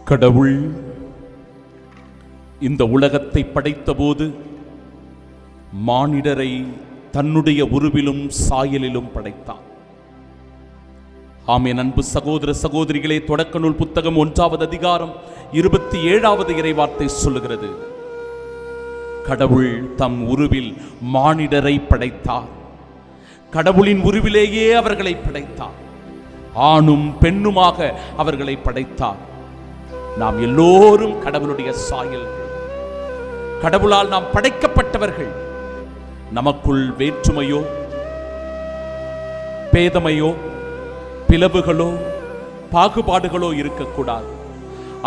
கடவுள் இந்த உலகத்தை படைத்தபோது மானிடரை தன்னுடைய உருவிலும் சாயலிலும் படைத்தார். ஆமென். அன்பு சகோதர சகோதரிகளே, தொடக்க நூல் புத்தகம் 1வது அதிகாரம் 27வது இறைவார்த்தை சொல்லுகிறது, கடவுள் தம் உருவில் மானிடரை படைத்தார். கடவுளின் உருவிலேயே அவர்களை படைத்தார். ஆணும் பெண்ணுமாக அவர்களை படைத்தார். நாம் எல்லோரும் கடவுளுடைய சாயல்கள். கடவுளால் நாம் படைக்கப்பட்டவர்கள். நமக்குள் வேற்றுமையோ பேதமையோ பிளவுகளோ பாகுபாடுகளோ இருக்கக்கூடாது.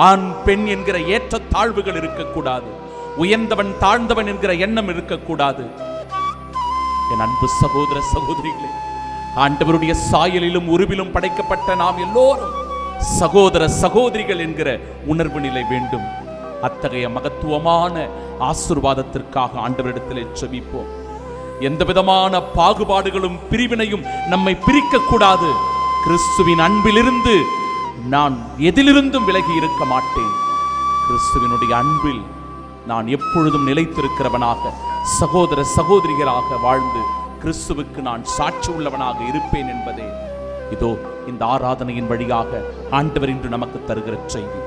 ஆண் பெண் என்கிற ஏற்ற தாழ்வுகள் இருக்கக்கூடாது. உயர்ந்தவன் தாழ்ந்தவன் என்கிற எண்ணம் இருக்கக்கூடாது. என் அன்பு சகோதர சகோதரிகளே, ஆண்டவருடைய சாயலிலும் உருவிலும் படைக்கப்பட்ட நாம் எல்லோரும் சகோதர சகோதரிகள் என்கிற உணர்வு நிலை வேண்டும். அத்தகைய மகத்துவமான ஆசீர்வாதத்திற்காக ஆண்டவரிடத்திலே ஜெபிப்போம். எந்த விதமான பாகுபாடுகளும் பிரிவினையும் நம்மை பிரிக்க கூடாது. கிறிஸ்துவின் அன்பிலிருந்து நான் எதிலிருந்தும் விலகி இருக்க மாட்டேன். கிறிஸ்துவினுடைய அன்பில் நான் எப்பொழுதும் நிலைத்திருக்கிறவனாக, சகோதர சகோதரிகளாக வாழ்ந்து கிறிஸ்துவுக்கு நான் சாட்சி உள்ளவனாக இருப்பேன் என்பதே இதோ இந்த ஆராதனையின் வழியாக ஆண்டவர் இன்று நமக்கு தருகிற செய்தி.